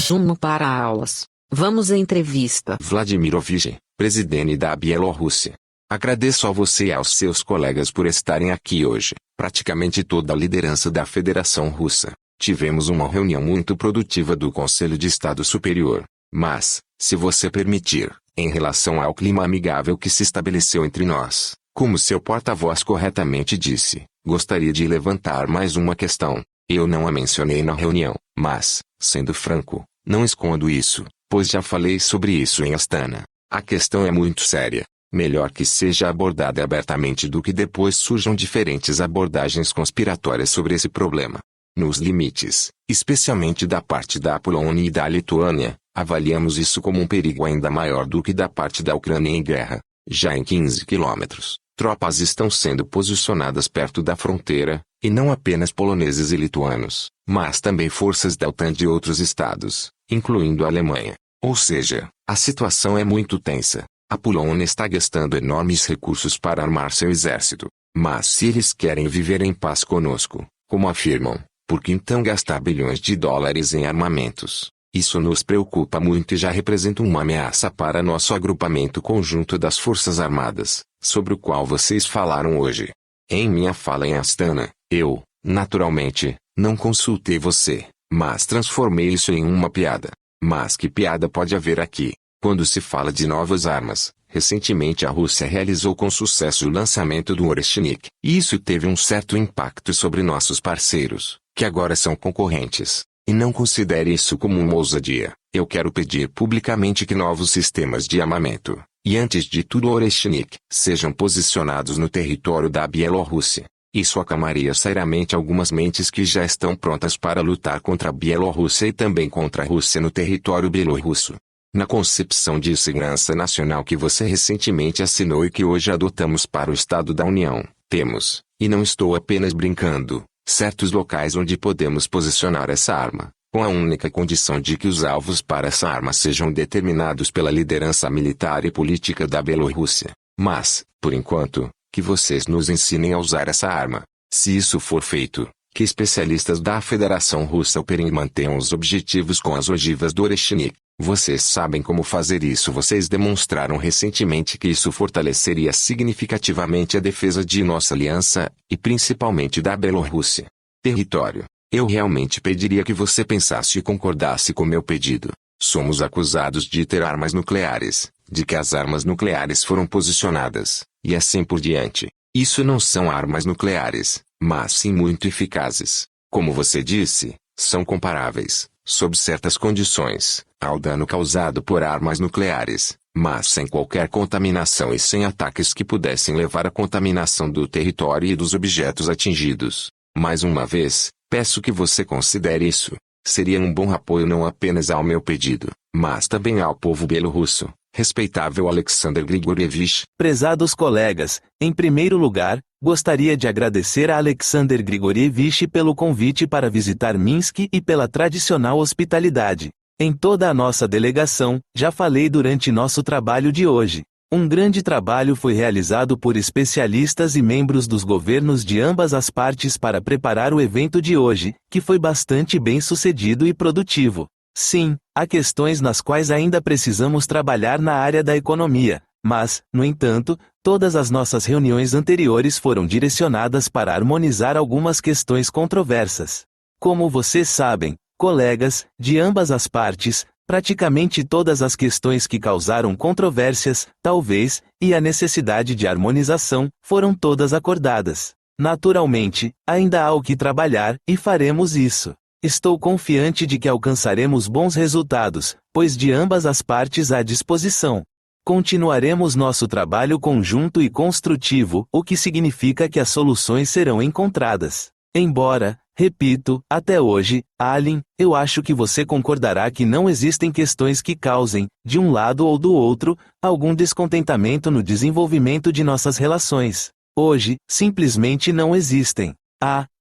Resumo para aulas. Vamos à entrevista. Vladimirovich, presidente da Bielorrússia. Agradeço a você e aos seus colegas por estarem aqui hoje. Praticamente toda a liderança da Federação Russa. Tivemos uma reunião muito produtiva do Conselho de Estado Superior. Mas, se você permitir, em relação ao clima amigável que se estabeleceu entre nós, como seu porta-voz corretamente disse, gostaria de levantar mais uma questão. Eu não a mencionei na reunião, mas, sendo franco, não escondo isso, pois já falei sobre isso em Astana. A questão é muito séria. Melhor que seja abordada abertamente do que depois surjam diferentes abordagens conspiratórias sobre esse problema. Nos limites, especialmente da parte da Polônia e da Lituânia, avaliamos isso como um perigo ainda maior do que da parte da Ucrânia em guerra. Já em 15 quilômetros, tropas estão sendo posicionadas perto da fronteira, e não apenas poloneses e lituanos, mas também forças da OTAN de outros estados, incluindo a Alemanha. Ou seja, a situação é muito tensa. A Polônia está gastando enormes recursos para armar seu exército. Mas se eles querem viver em paz conosco, como afirmam, por que então gastar bilhões de dólares em armamentos? Isso nos preocupa muito e já representa uma ameaça para nosso agrupamento conjunto das Forças Armadas, sobre o qual vocês falaram hoje. Em minha fala em Astana, eu, naturalmente, não consultei você, mas transformei isso em uma piada. Mas que piada pode haver aqui? Quando se fala de novas armas, recentemente a Rússia realizou com sucesso o lançamento do Oreshnik. E isso teve um certo impacto sobre nossos parceiros, que agora são concorrentes. E não considere isso como uma ousadia. Eu quero pedir publicamente que novos sistemas de armamento, e antes de tudo Oreshnik, sejam posicionados no território da Bielorrússia. Isso acalmaria seriamente algumas mentes que já estão prontas para lutar contra a Bielorrússia e também contra a Rússia no território bielorrusso. Na concepção de segurança nacional que você recentemente assinou e que hoje adotamos para o Estado da União, temos, e não estou apenas brincando, certos locais onde podemos posicionar essa arma, com a única condição de que os alvos para essa arma sejam determinados pela liderança militar e política da Bielorrússia. Mas, por enquanto, que vocês nos ensinem a usar essa arma. Se isso for feito, que especialistas da Federação Russa operem e mantenham os objetivos com as ogivas do Oreshnik. Vocês sabem como fazer isso. Vocês demonstraram recentemente que isso fortaleceria significativamente a defesa de nossa aliança, e principalmente da Bielorrússia. Território. Eu realmente pediria que você pensasse e concordasse com meu pedido. Somos acusados de ter armas nucleares, de que as armas nucleares foram posicionadas, e assim por diante. Isso não são armas nucleares, mas sim muito eficazes. Como você disse, são comparáveis, sob certas condições, ao dano causado por armas nucleares, mas sem qualquer contaminação e sem ataques que pudessem levar à contaminação do território e dos objetos atingidos. Mais uma vez, peço que você considere isso. Seria um bom apoio não apenas ao meu pedido, mas também ao povo bielorrusso. Respeitável Alexander Grigorievich. Prezados colegas, em primeiro lugar, gostaria de agradecer a Alexander Grigorievich pelo convite para visitar Minsk e pela tradicional hospitalidade. Em toda a nossa delegação, já falei durante nosso trabalho de hoje. Um grande trabalho foi realizado por especialistas e membros dos governos de ambas as partes para preparar o evento de hoje, que foi bastante bem sucedido e produtivo. Sim, há questões nas quais ainda precisamos trabalhar na área da economia, mas, no entanto, todas as nossas reuniões anteriores foram direcionadas para harmonizar algumas questões controversas. Como vocês sabem, colegas, de ambas as partes, praticamente todas as questões que causaram controvérsias, talvez, e a necessidade de harmonização, foram todas acordadas. Naturalmente, ainda há o que trabalhar, e faremos isso. Estou confiante de que alcançaremos bons resultados, pois de ambas as partes há disposição. Continuaremos nosso trabalho conjunto e construtivo, o que significa que as soluções serão encontradas. Embora, repito, até hoje, Alien, eu acho que você concordará que não existem questões que causem, de um lado ou do outro, algum descontentamento no desenvolvimento de nossas relações. Hoje, simplesmente não existem.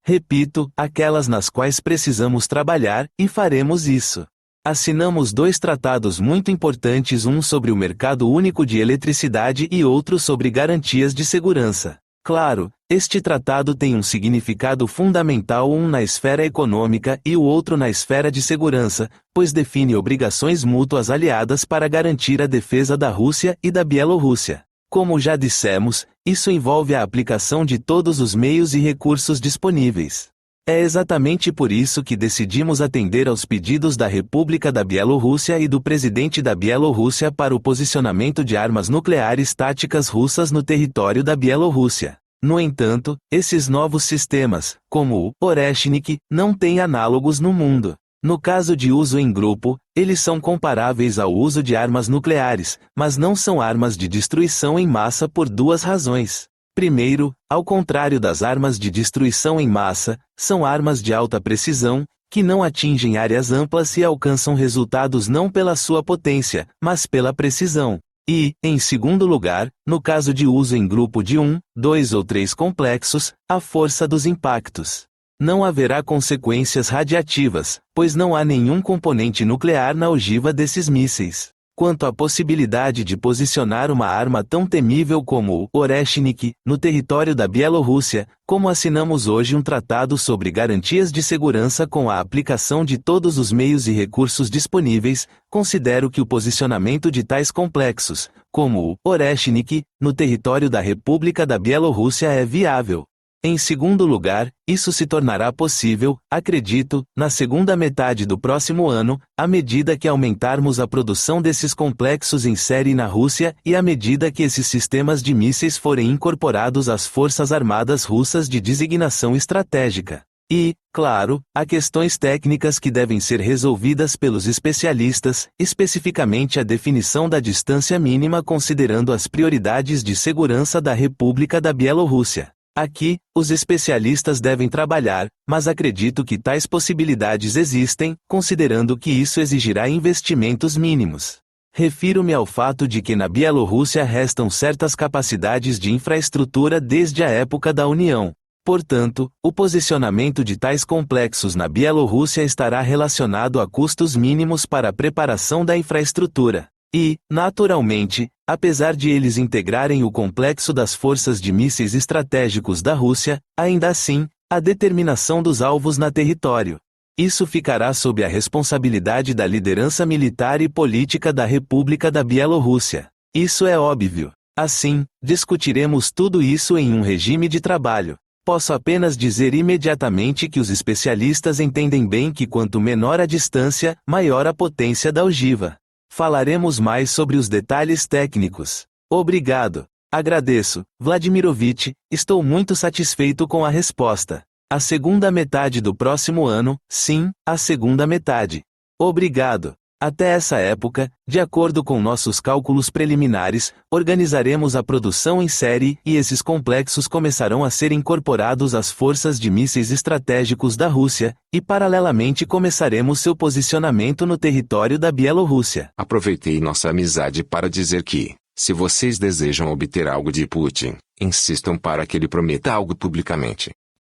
Repito, aquelas nas quais precisamos trabalhar, e faremos isso. Assinamos 2 tratados muito importantes, um sobre o mercado único de eletricidade e outro sobre garantias de segurança. Claro, este tratado tem um significado fundamental, um na esfera econômica e o outro na esfera de segurança, pois define obrigações mútuas aliadas para garantir a defesa da Rússia e da Bielorrússia. Como já dissemos, isso envolve a aplicação de todos os meios e recursos disponíveis. É exatamente por isso que decidimos atender aos pedidos da República da Bielorrússia e do presidente da Bielorrússia para o posicionamento de armas nucleares táticas russas no território da Bielorrússia. No entanto, esses novos sistemas, como o Oreshnik, não têm análogos no mundo. No caso de uso em grupo, eles são comparáveis ao uso de armas nucleares, mas não são armas de destruição em massa por duas razões. Primeiro, ao contrário das armas de destruição em massa, são armas de alta precisão, que não atingem áreas amplas e alcançam resultados não pela sua potência, mas pela precisão. E, em segundo lugar, no caso de uso em grupo de 1, 2 ou 3 complexos, a força dos impactos. Não haverá consequências radiativas, pois não há nenhum componente nuclear na ogiva desses mísseis. Quanto à possibilidade de posicionar uma arma tão temível como o Oreshnik no território da Bielorrússia, como assinamos hoje um tratado sobre garantias de segurança com a aplicação de todos os meios e recursos disponíveis, considero que o posicionamento de tais complexos, como o Oreshnik, no território da República da Bielorrússia é viável. Em segundo lugar, isso se tornará possível, acredito, na segunda metade do próximo ano, à medida que aumentarmos a produção desses complexos em série na Rússia e à medida que esses sistemas de mísseis forem incorporados às Forças Armadas Russas de designação estratégica. E, claro, há questões técnicas que devem ser resolvidas pelos especialistas, especificamente a definição da distância mínima considerando as prioridades de segurança da República da Bielorrússia. Aqui, os especialistas devem trabalhar, mas acredito que tais possibilidades existem, considerando que isso exigirá investimentos mínimos. Refiro-me ao fato de que na Bielorrússia restam certas capacidades de infraestrutura desde a época da União. Portanto, o posicionamento de tais complexos na Bielorrússia estará relacionado a custos mínimos para a preparação da infraestrutura. E, naturalmente, apesar de eles integrarem o complexo das forças de mísseis estratégicos da Rússia, ainda assim, a determinação dos alvos na território. Isso ficará sob a responsabilidade da liderança militar e política da República da Bielorrússia. Isso é óbvio. Assim, discutiremos tudo isso em um regime de trabalho. Posso apenas dizer imediatamente que os especialistas entendem bem que quanto menor a distância, maior a potência da ogiva. Falaremos mais sobre os detalhes técnicos. Obrigado. Agradeço, Vladimirovich, estou muito satisfeito com a resposta. A segunda metade do próximo ano, sim, a segunda metade. Obrigado. Até essa época, de acordo com nossos cálculos preliminares, organizaremos a produção em série e esses complexos começarão a ser incorporados às forças de mísseis estratégicos da Rússia, e paralelamente começaremos seu posicionamento no território da Bielorrússia. Aproveitei nossa amizade para dizer que, se vocês desejam obter algo de Putin, insistam para que ele prometa algo publicamente.